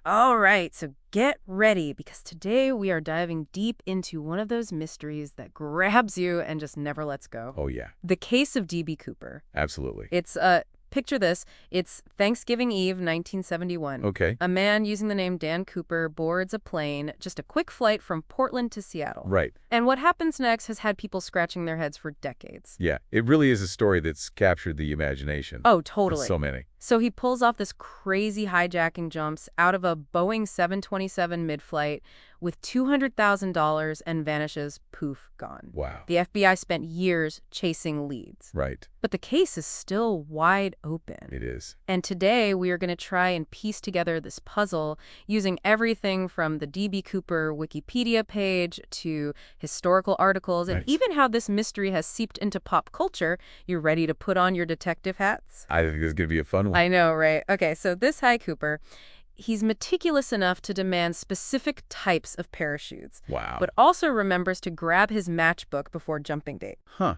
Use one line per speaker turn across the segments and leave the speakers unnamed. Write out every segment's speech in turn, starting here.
All right, so get ready because today we are diving deep into one of those mysteries that grabs you and just never lets go.
Oh, yeah,
The case of D.B. Cooper.
absolutely.
Picture this. It's Thanksgiving Eve, 1971.
Okay.
A man using the name Dan Cooper boards a plane, just a quick flight from Portland to Seattle.
Right.
And what happens next has had people scratching their heads for decades.
Yeah, it really is a story that's captured the imagination.
Oh,
of
totally.
so many.
So he pulls off this crazy hijacking jumps out of a Boeing 727 mid-flight with $200,000 and vanishes, poof, gone.
Wow.
The FBI spent years chasing leads.
Right.
But the case is still wide open.
It is.
And today we are going to try and piece together this puzzle using everything from the D.B. Cooper Wikipedia page to historical articles and
Nice.
even how this mystery has seeped into pop culture. You ready to put on your detective hats?
I think this is going to be a fun one.
I know, right? Okay, so this Hi Cooper, he's meticulous enough to demand specific types of parachutes,
Wow.
but also remembers to grab his matchbook before jumping date.
Huh.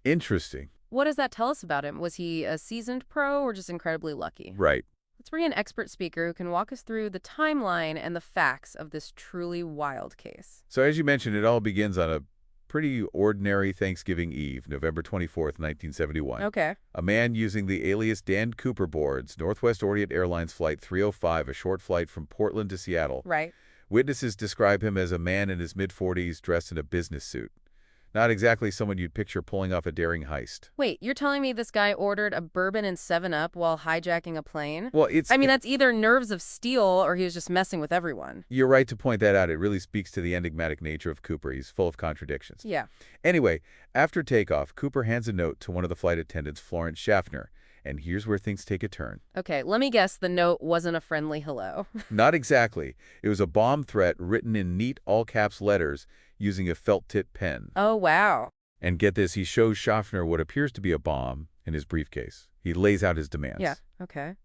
Interesting.
What does that tell us about him? Was he a seasoned pro or just incredibly lucky?
Right.
Let's bring in an expert speaker who can walk us through the timeline and the facts of this truly wild case.
So as you mentioned, it all begins on a pretty ordinary Thanksgiving Eve, November 24th, 1971.
Okay.
A man using the alias Dan Cooper boards Northwest Orient Airlines Flight 305, a short flight from Portland to Seattle.
Right.
Witnesses describe him as a man in his mid-40s dressed in a business suit. Not exactly someone you'd picture pulling off a daring heist.
Wait, you're telling me this guy ordered a bourbon and 7-Up while hijacking a plane?
Well,
That's either nerves of steel or he was just messing with everyone.
You're right to point that out. It really speaks to the enigmatic nature of Cooper. He's full of contradictions.
Yeah.
Anyway, after takeoff, Cooper hands a note to one of the flight attendants, Florence Schaffner. And here's where things take a turn.
Okay, let me guess the note wasn't a friendly hello.
Not exactly. It was a bomb threat written in neat all-caps letters using a felt-tip pen.
Oh, wow.
And get this, he shows Schaffner what appears to be a bomb in his briefcase. He lays out his demands.
Yeah, okay.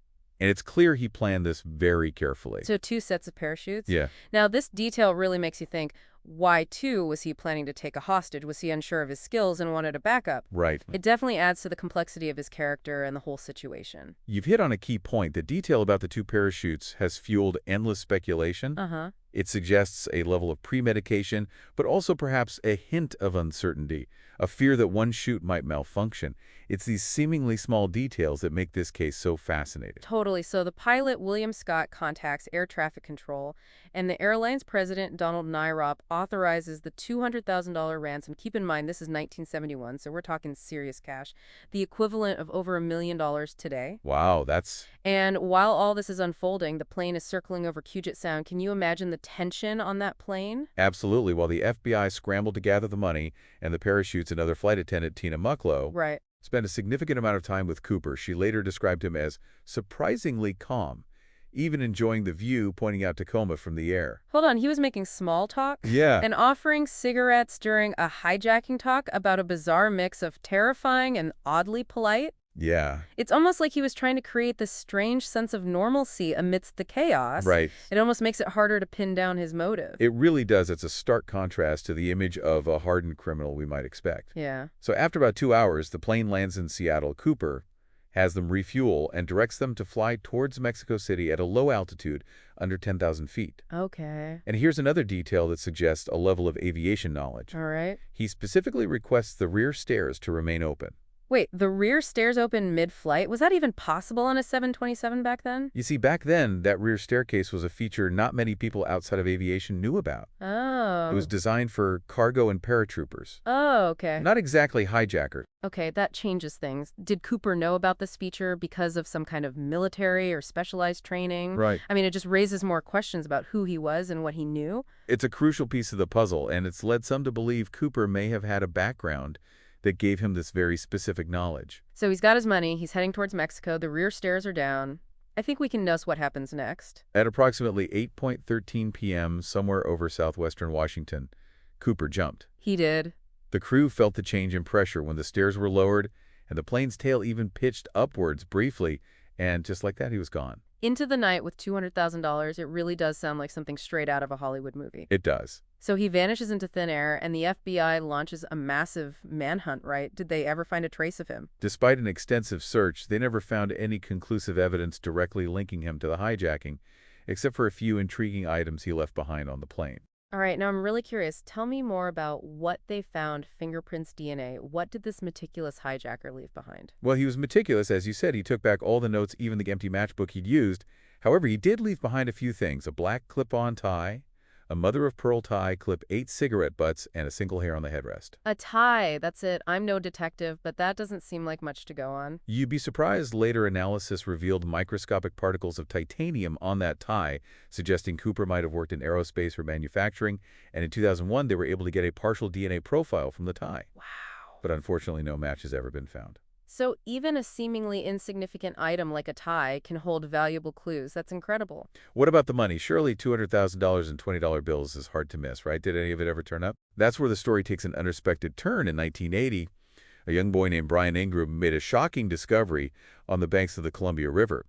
And it's clear he planned this very carefully.
So 2 sets of parachutes?
Yeah.
Now, this detail really makes you think, why, too, was he planning to take a hostage? Was he unsure of his skills and wanted a backup?
Right.
It definitely adds to the complexity of his character and the whole situation.
You've hit on a key point. The detail about the 2 parachutes has fueled endless speculation.
Uh-huh.
It suggests a level of premedication, but also perhaps a hint of uncertainty, a fear that one chute might malfunction. It's these seemingly small details that make this case so fascinating.
Totally. So the pilot, William Scott, contacts air traffic control, and the airline's president, Donald Nyrop, authorizes the $200,000 ransom. Keep in mind, this is 1971, so we're talking serious cash, the equivalent of over $1 million today.
Wow, that's...
And while all this is unfolding, the plane is circling over Puget Sound. Can you imagine the tension on that plane?
Absolutely. While the FBI scrambled to gather the money and the parachutes, another flight attendant, Tina Mucklow,
Right.
spent a significant amount of time with Cooper. She later described him as surprisingly calm, even enjoying the view pointing out Tacoma from the air.
Hold on, he was making small talk?
Yeah.
And offering cigarettes during a hijacking talk about a bizarre mix of terrifying and oddly polite?
Yeah.
It's almost like he was trying to create this strange sense of normalcy amidst the chaos.
Right.
It almost makes it harder to pin down his motive.
It really does. It's a stark contrast to the image of a hardened criminal we might expect.
Yeah.
So after about 2 hours, the plane lands in Seattle. Cooper has them refuel and directs them to fly towards Mexico City at a low altitude, under 10,000 feet.
Okay.
And here's another detail that suggests a level of aviation knowledge.
All right.
He specifically requests the rear stairs to remain open.
Wait, the rear stairs open mid-flight? Was that even possible on a 727 back then?
You see, back then, that rear staircase was a feature not many people outside of aviation knew about.
Oh.
It was designed for cargo and paratroopers.
Oh, okay.
Not exactly hijackers.
Okay, that changes things. Did Cooper know about this feature because of some kind of military or specialized training?
Right.
It just raises more questions about who he was and what he knew.
It's a crucial piece of the puzzle, and it's led some to believe Cooper may have had a background that gave him this very specific knowledge.
So he's got his money, he's heading towards Mexico, the rear stairs are down. I think we can guess what happens next.
At approximately 8:13 p.m., somewhere over southwestern Washington, Cooper jumped.
He did.
The crew felt the change in pressure when the stairs were lowered, and the plane's tail even pitched upwards briefly, and just like that, he was gone.
Into the night with $200,000, it really does sound like something straight out of a Hollywood movie.
It does.
So he vanishes into thin air, and the FBI launches a massive manhunt, right? Did they ever find a trace of him?
Despite an extensive search, they never found any conclusive evidence directly linking him to the hijacking. except for a few intriguing items he left behind on the plane.
All right, now I'm really curious. Tell me more about what they found, fingerprints, DNA. What did this meticulous hijacker leave behind?
Well, he was meticulous, as you said. He took back all the notes, even the empty matchbook he'd used. However, he did leave behind a few things: a black clip-on tie, a mother-of-pearl tie, clip 8 cigarette butts, and a single hair on the headrest.
A tie, that's it. I'm no detective, but that doesn't seem like much to go on.
You'd be surprised later analysis revealed microscopic particles of titanium on that tie, suggesting Cooper might have worked in aerospace or manufacturing, and in 2001 they were able to get a partial DNA profile from the tie.
Wow.
But unfortunately no match has ever been found.
So even a seemingly insignificant item like a tie can hold valuable clues. That's incredible.
What about the money? Surely $200,000 in $20 bills is hard to miss, right? Did any of it ever turn up? That's where the story takes an unexpected turn in 1980. A young boy named Brian Ingram made a shocking discovery on the banks of the Columbia River.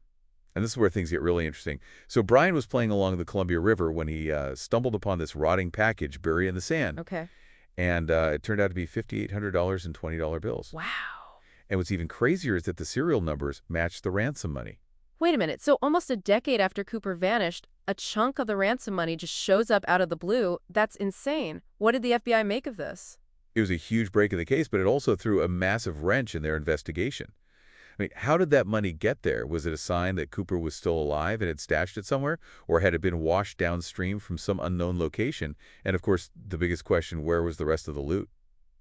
And this is where things get really interesting. So Brian was playing along the Columbia River when he stumbled upon this rotting package buried in the sand.
Okay.
And it turned out to be $5,800 in $20 bills.
Wow.
And what's even crazier is that the serial numbers matched the ransom money.
Wait a minute. So almost a decade after Cooper vanished, a chunk of the ransom money just shows up out of the blue. That's insane. What did the FBI make of this?
It was a huge break in the case, but it also threw a massive wrench in their investigation. I mean, how did that money get there? Was it a sign that Cooper was still alive and had stashed it somewhere? Or had it been washed downstream from some unknown location? And of course, the biggest question, where was the rest of the loot?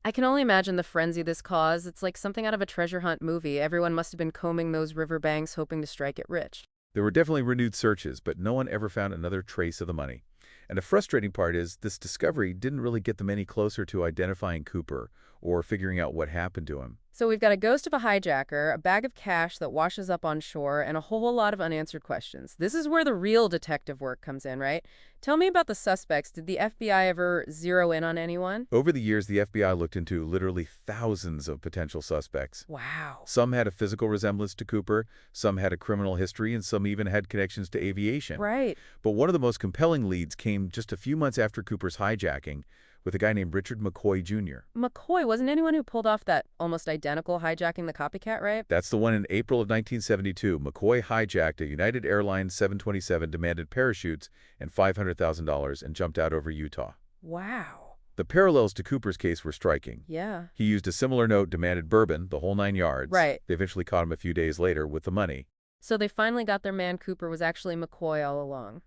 I can only imagine the frenzy this caused. It's like something out of a treasure hunt movie. Everyone must have been combing those riverbanks hoping to strike it rich.
There were definitely renewed searches, but no one ever found another trace of the money. And the frustrating part is this discovery didn't really get them any closer to identifying Cooper or figuring out what happened to him.
So we've got a ghost of a hijacker, a bag of cash that washes up on shore, and a whole lot of unanswered questions. This is where the real detective work comes in, right? Tell me about the suspects. Did the FBI ever zero in on anyone?
Over the years, the FBI looked into literally thousands of potential suspects.
Wow.
Some had a physical resemblance to Cooper, some had a criminal history, and some even had connections to aviation.
Right.
But one of the most compelling leads came just a few months after Cooper's hijacking, with a guy named Richard McCoy Jr.
McCoy wasn't anyone who pulled off that almost identical hijacking the copycat, right?
That's the one in April of 1972. McCoy hijacked a United Airlines 727, demanded parachutes and $500,000, and jumped out over Utah.
Wow.
The parallels to Cooper's case were striking.
Yeah.
He used a similar note, demanded bourbon, the whole 9 yards.
Right.
They eventually caught him a few days later with the money.
So they finally got their man Cooper was actually McCoy all along.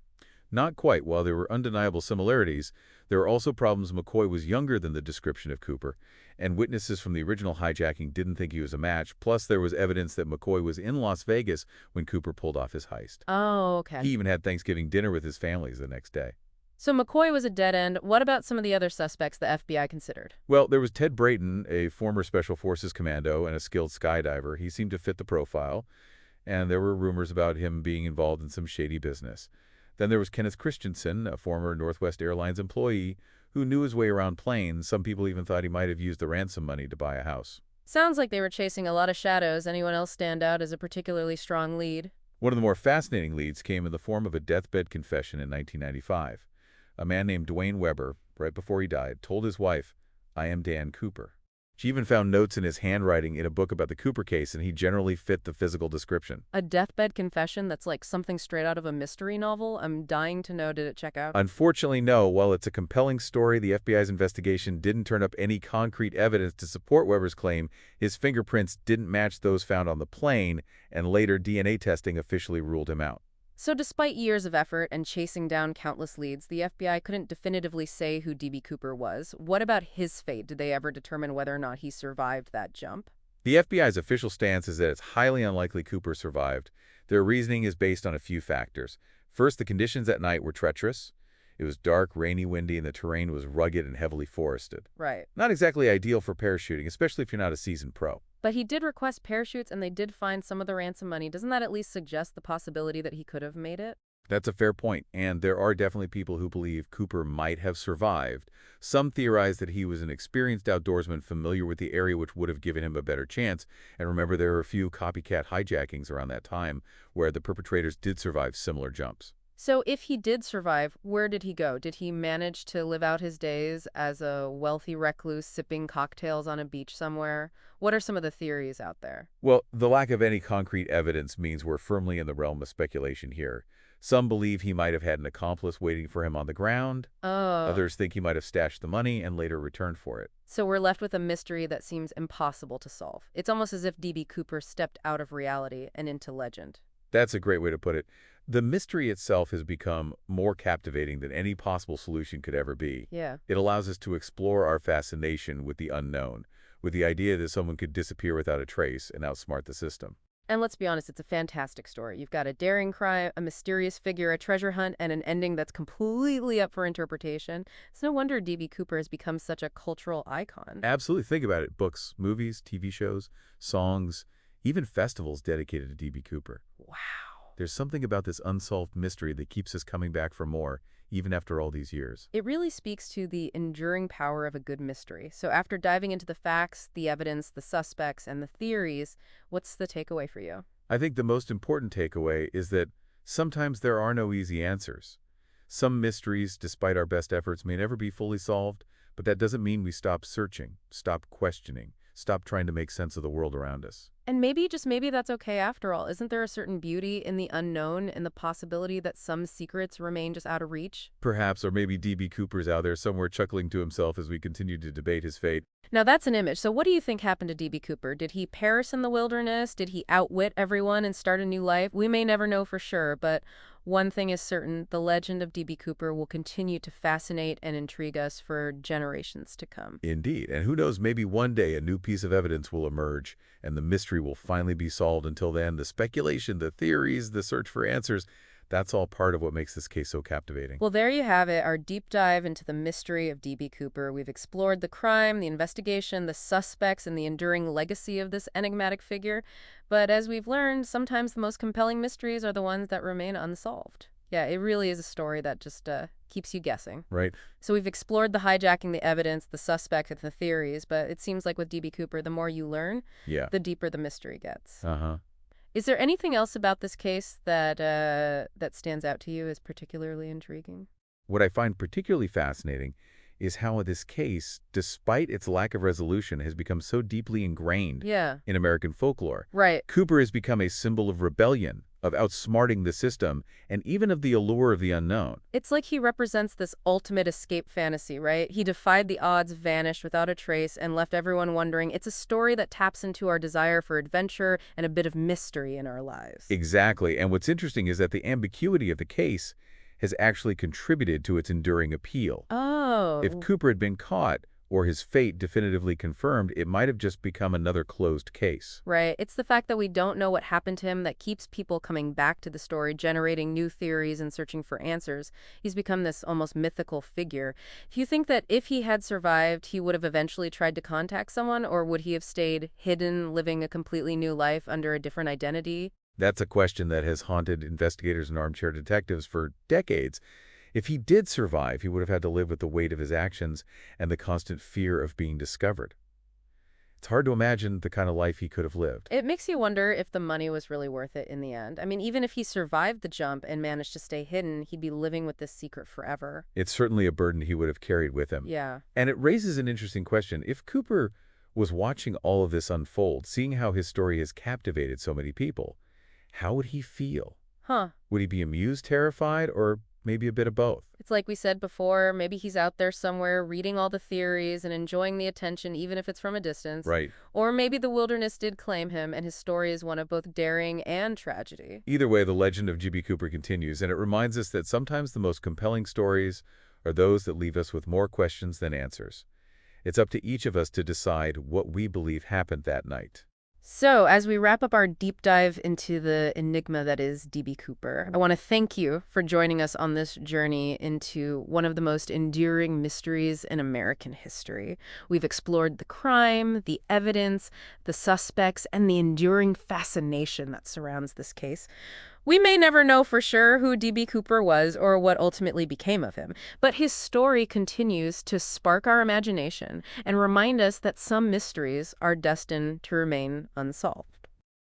Not quite. While there were undeniable similarities, there were also problems. McCoy was younger than the description of Cooper, and witnesses from the original hijacking didn't think he was a match. Plus, there was evidence that McCoy was in Las Vegas when Cooper pulled off his heist.
Oh, okay.
He even had Thanksgiving dinner with his families the next day.
So McCoy was a dead end. What about some of the other suspects the FBI considered?
Well, there was Ted Brayton, a former Special Forces commando and a skilled skydiver. He seemed to fit the profile, and there were rumors about him being involved in some shady business. Then there was Kenneth Christensen, a former Northwest Airlines employee who knew his way around planes. Some people even thought he might have used the ransom money to buy a house.
Sounds like they were chasing a lot of shadows. Anyone else stand out as a particularly strong lead?
One of the more fascinating leads came in the form of a deathbed confession in 1995. A man named Dwayne Weber, right before he died, told his wife, "I am Dan Cooper." She even found notes in his handwriting in a book about the Cooper case, and he generally fit the physical description.
A deathbed confession that's like something straight out of a mystery novel? I'm dying to know, did it check out?
Unfortunately, no. While it's a compelling story, the FBI's investigation didn't turn up any concrete evidence to support Weber's claim. His fingerprints didn't match those found on the plane, and later DNA testing officially ruled him out.
So despite years of effort and chasing down countless leads, the FBI couldn't definitively say who D.B. Cooper was. What about his fate? Did they ever determine whether or not he survived that jump?
The FBI's official stance is that it's highly unlikely Cooper survived. Their reasoning is based on a few factors. First, the conditions at night were treacherous. It was dark, rainy, windy, and the terrain was rugged and heavily forested.
Right.
Not exactly ideal for parachuting, especially if you're not a seasoned pro.
But he did request parachutes and they did find some of the ransom money. Doesn't that at least suggest the possibility that he could have made it?
That's a fair point, and there are definitely people who believe Cooper might have survived. Some theorize that he was an experienced outdoorsman familiar with the area, which would have given him a better chance. And remember, there were a few copycat hijackings around that time where the perpetrators did survive similar jumps.
So if he did survive, where did he go? Did he manage to live out his days as a wealthy recluse sipping cocktails on a beach somewhere? What are some of the theories out there?
Well, the lack of any concrete evidence means we're firmly in the realm of speculation here. Some believe he might have had an accomplice waiting for him on the ground.
Oh.
Others think he might have stashed the money and later returned for it.
So we're left with a mystery that seems impossible to solve. It's almost as if D.B. Cooper stepped out of reality and into legend.
That's a great way to put it. The mystery itself has become more captivating than any possible solution could ever be.
Yeah.
It allows us to explore our fascination with the unknown, with the idea that someone could disappear without a trace and outsmart the system.
And let's be honest, it's a fantastic story. You've got a daring crime, a mysterious figure, a treasure hunt, and an ending that's completely up for interpretation. It's no wonder D.B. Cooper has become such a cultural icon.
Absolutely. Think about it. Books, movies, TV shows, songs, even festivals dedicated to D.B. Cooper.
Wow.
There's something about this unsolved mystery that keeps us coming back for more, even after all these years.
It really speaks to the enduring power of a good mystery. So after diving into the facts, the evidence, the suspects, and the theories, what's the takeaway for you?
I think the most important takeaway is that sometimes there are no easy answers. Some mysteries, despite our best efforts, may never be fully solved, but that doesn't mean we stop searching, stop questioning, stop trying to make sense of the world around us.
And maybe, just maybe, that's okay after all. Isn't there a certain beauty in the unknown and the possibility that some secrets remain just out of reach?
Perhaps, or maybe D.B. Cooper's out there somewhere chuckling to himself as we continue to debate his fate.
Now that's an image. So what do you think happened to D.B. Cooper? Did he perish in the wilderness? Did he outwit everyone and start a new life? We may never know for sure, but one thing is certain, the legend of D.B. Cooper will continue to fascinate and intrigue us for generations to come.
Indeed, and who knows, maybe one day a new piece of evidence will emerge and the mystery will finally be solved. Until then, the speculation, the theories, the search for answers, that's all part of what makes this case so captivating.
Well, there you have it, our deep dive into the mystery of D.B. Cooper. We've explored the crime, the investigation, the suspects, and the enduring legacy of this enigmatic figure. But as we've learned, sometimes the most compelling mysteries are the ones that remain unsolved. Yeah, it really is a story that just keeps you guessing.
Right.
So we've explored the hijacking, the evidence, the suspect, and the theories, but it seems like with D.B. Cooper, the more you learn,
Yeah.
the deeper the mystery gets.
Uh-huh.
Is there anything else about this case that that stands out to you as particularly intriguing?
What I find particularly fascinating is how this case, despite its lack of resolution, has become so deeply ingrained
Yeah,
in American folklore.
right.
Cooper has become a symbol of rebellion, of outsmarting the system, and even of the allure of the unknown.
It's like he represents this ultimate escape fantasy, right? He defied the odds, vanished without a trace, and left everyone wondering. It's a story that taps into our desire for adventure and a bit of mystery in our lives.
Exactly, and what's interesting is that the ambiguity of the case has actually contributed to its enduring appeal. If
Oh,
Cooper had been caught, or his fate definitively confirmed, it might have just become another closed case.
right. It's the fact that we don't know what happened to him that keeps people coming back to the story, generating new theories and searching for answers. He's become this almost mythical figure. Do you think that if he had survived, he would have eventually tried to contact someone, or would he have stayed hidden, living a completely new life under a different identity?
That's a question that has haunted investigators and armchair detectives for decades. If he did survive, he would have had to live with the weight of his actions and the constant fear of being discovered. It's hard to imagine the kind of life he could have lived.
It makes you wonder if the money was really worth it in the end. I mean, even if he survived the jump and managed to stay hidden, he'd be living with this secret forever.
It's certainly a burden he would have carried with him.
Yeah.
And it raises an interesting question. If Cooper was watching all of this unfold, seeing how his story has captivated so many people, how would he feel?
Huh.
Would he be amused, terrified, or maybe a bit of both?
It's like we said before, maybe he's out there somewhere reading all the theories and enjoying the attention, even if it's from a distance.
Right.
Or maybe the wilderness did claim him, and his story is one of both daring and tragedy.
Either way, the legend of D.B. Cooper continues, and it reminds us that sometimes the most compelling stories are those that leave us with more questions than answers. It's up to each of us to decide what we believe happened that night.
So, as we wrap up our deep dive into the enigma that is D.B. Cooper, I want to thank you for joining us on this journey into one of the most enduring mysteries in American history. We've explored the crime, the evidence, the suspects, and the enduring fascination that surrounds this case. We may never know for sure who D.B. Cooper was or what ultimately became of him, but his story continues to spark our imagination and remind us that some mysteries are destined to remain unsolved.